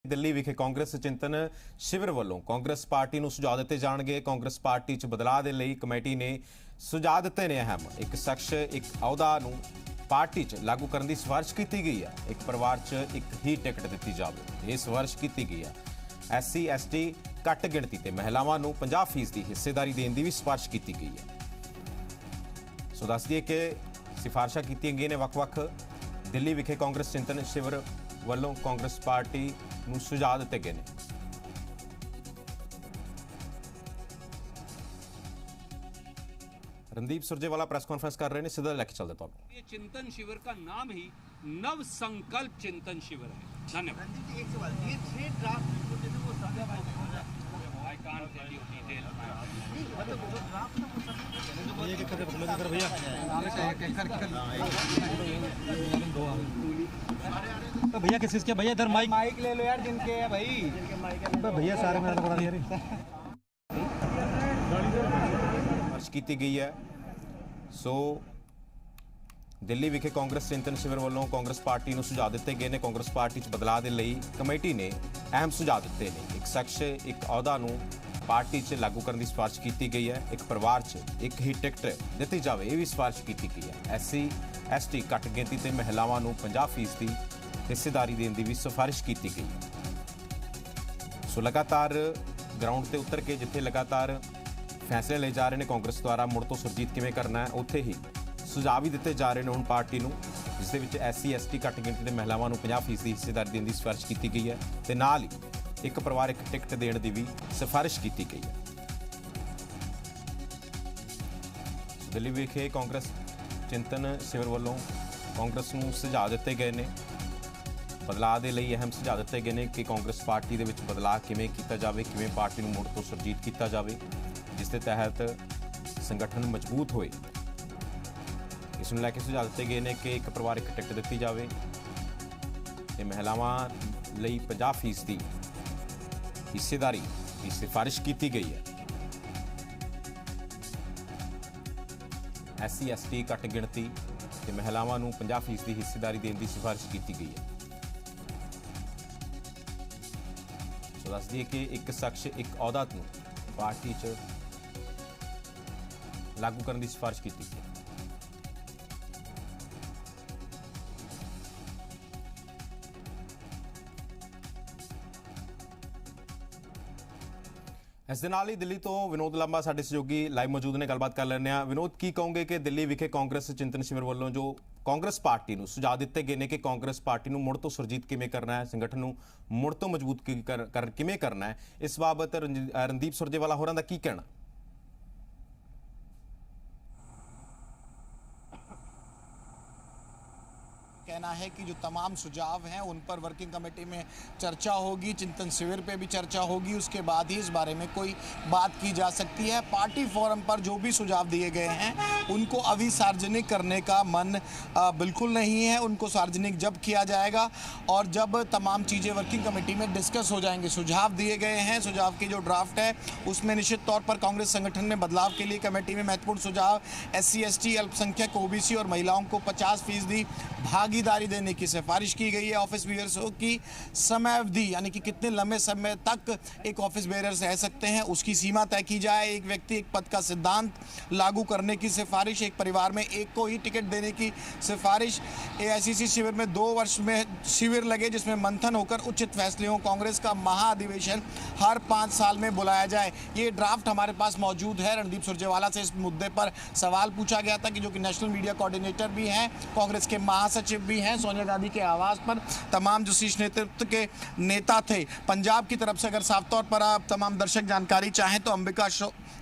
दिल्ली विखे कांग्रेस चिंतन शिविर वालों कांग्रेस पार्टी नूं सुझाव दिते जाणगे। कांग्रेस पार्टी च बदलाव दे लई कमेटी ने सुझाव दिते ने। अहम एक शख्स एक अहुदा नूं पार्टी च लागू करने की सिफारिश की गई है। एक परिवार च एक ही टिकट दी जाए, यह सिफारिश की गई है। SC ST घट गिणती ते महिलावां नूं 50% हिस्सेदारी देने की भी सिफारिश की गई है। सो दस दिए कि सिफारिशां की गई ने वख-वख दिल्ली विखे कांग्रेस चिंतन शिविर वालों कांग्रेस पार्टी नूं सुझाव दिते गए ने। रणदीप सुरजेवाला प्रेस कॉन्फ्रेंस कर रहे हैं, सीधा लेके चलते तो ये चिंतन शिविर का नाम ही नव संकल्प चिंतन शिविर है। धन्यवाद। एक सवाल, ये 6 ड्राफ्ट रिपोर्ट है वो सब I can't tell you detail. मतलब वो ड्राफ्ट तो सब ये कर भैया तो भैया किस के भैया इधर माइक ले लो यार, जिनके है भाई भैया सारे मेरा बता दिया सिफारिश की गई है। सो दिल्ली विखे कांग्रेस चिंतन शिविर वालों कांग्रेस पार्टी नूं सुझाव दिते गए ने। कांग्रेस पार्टी च बदलाव दे लई कमेटी ने अहम सुझाव दिते ने। एक शख्स एक अहुदा नूं पार्टी च लागू करने की सिफारिश की गई है। एक परिवार च एक ही टिकट दिती जाए, यह भी सिफारिश की गई है। SC ST घट गिणती ते महिलावां नूं 50% हिस्सेदारी देने की भी सिफारिश की गई है। सो लगातार ग्राउंड से उतर के जिथे लगातार फैसले ले जा रहे हैं कांग्रेस द्वारा मुड़ तो सुरजीत किवें करना है, उत्थे ही सुझाव भी दिते जा रहे हैं हुण पार्टी नूं, जिस दे विच SC ST घट गिणती ते महिलावां नूं 50% हिस्सेदारी देने की सिफारिश की गई है ते नाल ही एक परिवार एक टिकट देने की भी सिफारिश की गई है। दिल्ली विखे कांग्रेस चिंतन शिविर वालों कांग्रेस नूं सुझाव दिते गए ने। बदलाव के लिए अहम सुझाव दिते गए हैं कि कांग्रेस पार्टी के विच बदलाव किवें कीता जावे, किवें पार्टी नूं मुड़ तो सुरजीत किया जाए, जिस दे तहत संगठन मजबूत होए। इस नूं लैके सुझाव दिते गए हैं कि एक परिवार एक टिकट दी जाए ते महिलावां लई 50% हिस्सेदारी की सिफारिश की गई है। SC ST घट गिणती ते महिलावां नूं 50% हिस्सेदारी देने की सिफारिश की गई है। सो दस दिए कि एक शख्स एक अहुदा नूं पार्टी च लागू करने की सिफारिश की गई है। इस दे नाल ही दिल्ली तो विनोद लांबा साडे सहयोगी लाइव मौजूद ने, गलबात कर लैंदे आ। विनोद, की कहोगे कि दिल्ली विखे कांग्रेस चिंतन शिविर वालों जो कांग्रेस पार्टी नूं सुझाव दिते गए हैं कि कांग्रेस पार्टी नूं मुड़ तो सुरजीत किवें करना है, संगठन नूं मुड़ तो मजबूत किवें करना है, इस बाबत रणदीप सुरजेवाला होरां दा की कहना? कहना है कि जो तमाम सुझाव हैं उन पर वर्किंग कमेटी में चर्चा होगी, चिंतन शिविर पे भी चर्चा होगी, उसके बाद ही इस बारे में कोई बात की जा सकती है। पार्टी फोरम पर जो भी सुझाव दिए गए हैं उनको अभी सार्वजनिक करने का मन बिल्कुल नहीं है। उनको सार्वजनिक जब किया जाएगा और जब तमाम चीज़ें वर्किंग कमेटी में डिस्कस हो जाएंगे। सुझाव दिए गए हैं, सुझाव की जो ड्राफ्ट है उसमें निश्चित तौर पर कांग्रेस संगठन में बदलाव के लिए कमेटी में महत्वपूर्ण सुझाव SC ST अल्पसंख्यक OBC और महिलाओं को 50% भागीदारी देने की सिफारिश की गई है। ऑफिस बेयर्सों की समय अवधि यानी कि कितने लंबे समय तक एक ऑफिस बेयर्स रह सकते हैं उसकी सीमा तय की जाए। एक व्यक्ति एक पद का सिद्धांत लागू करने की सिफारिश। एक परिवार में एक को ही टिकट देने की सिफारिश। AICC शिविर में 2 वर्ष में शिविर लगे जिसमें मंथन होकर उचित फैसले हों। कांग्रेस का महाअधिवेशन हर 5 साल में बुलाया जाए। ये ड्राफ्ट हमारे पास मौजूद है। रणदीप सुरजेवाला से इस मुद्दे पर सवाल पूछा गया था कि जो कि नेशनल मीडिया कोऑर्डिनेटर भी हैं, कांग्रेस के महासचिव भी हैं, सोनिया गांधी के आवास पर तमाम जो शीर्ष नेतृत्व के नेता थे। पंजाब की तरफ से अगर साफ तौर पर आप तमाम दर्शक जानकारी चाहें तो अंबिका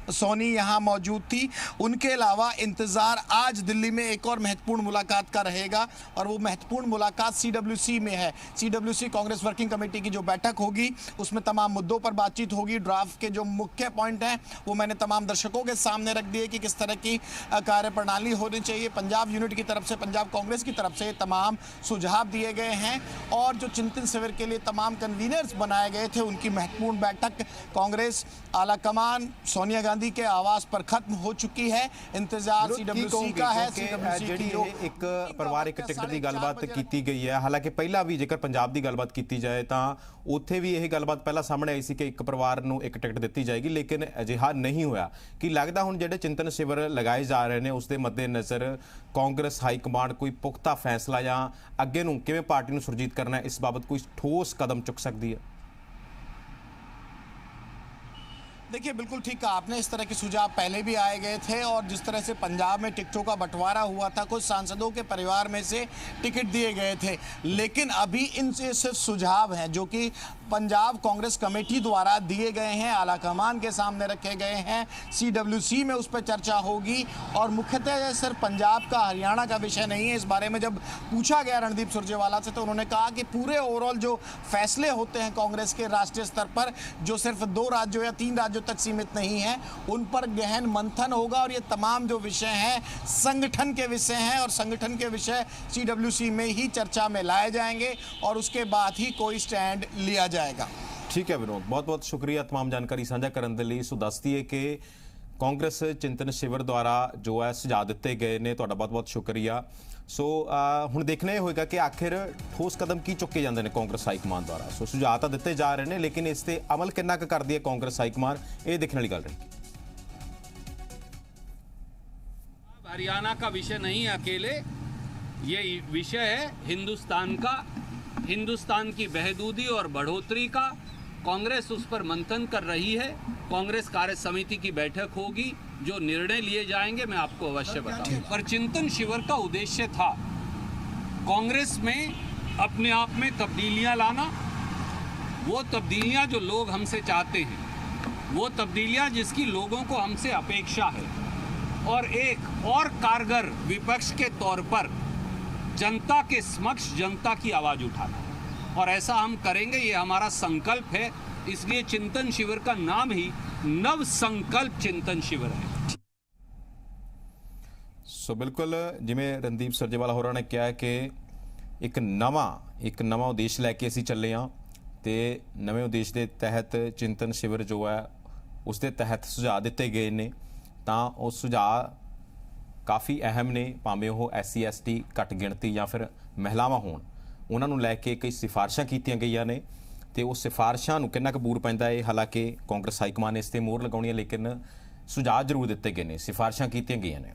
सोनी यहाँ मौजूद थी। उनके अलावा इंतजार आज दिल्ली में एक और महत्वपूर्ण मुलाकात का रहेगा और वो महत्वपूर्ण मुलाकात CWC में है। CWC कांग्रेस वर्किंग कमेटी की जो बैठक होगी उसमें तमाम मुद्दों पर बातचीत होगी। ड्राफ्ट के जो मुख्य पॉइंट हैं वो मैंने तमाम दर्शकों के सामने रख दिए कि किस तरह की कार्यप्रणाली होनी चाहिए। पंजाब यूनिट की तरफ से, पंजाब कांग्रेस की तरफ से तमाम सुझाव दिए गए हैं और जो चिंतन शिविर के लिए तमाम कन्वीनर्स बनाए गए थे उनकी महत्वपूर्ण बैठक कांग्रेस आला कमान सोनिया गांधी के आवास पर खत्म हो चुकी है। इंतजार CWC का है। एक परिवार एक टिकट की गलबात की गई है। हालांकि पहला भी जेकर पंजाब की गलबात की जाए तो ਉੱਥੇ ਵੀ ਇਹ ਗੱਲਬਾਤ ਪਹਿਲਾਂ ਸਾਹਮਣੇ ਆਈ ਸੀ ਕਿ ਇੱਕ ਪਰਿਵਾਰ ਨੂੰ ਇੱਕ ਟਿਕਟ ਦਿੱਤੀ ਜਾਏਗੀ, ਲੇਕਿਨ ਅਜਿਹਾ ਨਹੀਂ ਹੋਇਆ। ਕਿ ਲੱਗਦਾ ਹੁਣ ਜਿਹੜੇ ਚਿੰਤਨ ਸ਼ਿਵਰ ਲਗਾਏ ਜਾ ਰਹੇ ਨੇ ਉਸ ਦੇ ਮੱਦੇਨਜ਼ਰ ਕਾਂਗਰਸ ਹਾਈ ਕਮਾਂਡ ਕੋਈ ਪੁਖਤਾ ਫੈਸਲਾ ਜਾਂ ਅੱਗੇ ਨੂੰ ਕਿਵੇਂ ਪਾਰਟੀ ਨੂੰ ਸੁਰਜੀਤ ਕਰਨਾ ਹੈ ਇਸ ਬਾਬਤ ਕੋਈ ठोस कदम चुक सकती है? देखिए बिल्कुल ठीक कहा आपने, इस तरह के सुझाव पहले भी आए गए थे और जिस तरह से पंजाब में टिकटों का बंटवारा हुआ था, कुछ सांसदों के परिवार में से टिकट दिए गए थे, लेकिन अभी इनसे सिर्फ सुझाव हैं जो कि पंजाब कांग्रेस कमेटी द्वारा दिए गए हैं, आलाकमान के सामने रखे गए हैं। CWC में उस पर चर्चा होगी और मुख्यतः सिर्फ पंजाब का हरियाणा का विषय नहीं है। इस बारे में जब पूछा गया रणदीप सुरजेवाला से तो उन्होंने कहा कि पूरे ओवरऑल जो फैसले होते हैं कांग्रेस के राष्ट्रीय स्तर पर, जो सिर्फ 2 राज्यों या 3 राज्यों तक सीमित नहीं है, उन पर गहन मंथन होगा और ये तमाम जो विषय हैं संगठन के विषय हैं और संगठन के विषय CWC में ही चर्चा में लाए जाएंगे और उसके बाद ही कोई स्टैंड लिया जाएगा। ठीक है विनोद, बहुत बहुत शुक्रिया तमाम जानकारी साझा करने के लिए। सो दस दईए कि कांग्रेस चिंतन शिविर द्वारा जो है सुझाव दिते गए ने, तुहाडा बहुत बहुत शुक्रिया। सो हुण देखना यह होएगा कि आखिर ठोस कदम की चुके जाते हैं कांग्रेस हाईकमान द्वारा। सो सुझाव तो दिते जा रहे हैं, लेकिन इस पर अमल कितना करती है कांग्रेस हाईकमान, ये देखने वाली गल रहेगी। हरियाणा का विषय नहीं है अकेले, ये विषय है हिंदुस्तान का, हिंदुस्तान की बहदूदी और बढ़ोतरी का। कांग्रेस उस पर मंथन कर रही है। कांग्रेस कार्य समिति की बैठक होगी, जो निर्णय लिए जाएंगे मैं आपको अवश्य बताऊंगा। पर चिंतन शिविर का उद्देश्य था कांग्रेस में अपने आप में तब्दीलियां लाना, वो तब्दीलियां जो लोग हमसे चाहते हैं, वो तब्दीलियां जिसकी लोगों को हमसे अपेक्षा है, और एक और कारगर विपक्ष के तौर पर जनता के समक्ष जनता की आवाज़ उठाना, और ऐसा हम करेंगे, ये हमारा संकल्प है। इसलिए चिंतन शिविर का नाम ही नव संकल्प चिंतन शिविर है। सो बिल्कुल जिमें रणदीप सुरजेवाला होरां ने कहा कि एक नवा उद्देश्य लैके असीं चले हाँ, तो नवे उद्देश्य के तहत चिंतन शिविर जो है उसके तहत सुझाव दिते गए ने, तो वो सुझाव काफ़ी अहम ने, भावें वो SC ST घट गिणती या फिर महिलावां होण, उन्होंने लैके कई सिफारिशां कीतियां गईयां ने, तो उस सिफारिशां नूं कितना कबूर पैंदा है। हालांकि कांग्रेस हाईकमान ने इस ते मोहर लगाउणी है, लेकिन सुझाव जरूर दिते गए ने, सिफारिशां कीतियां गईयां ने।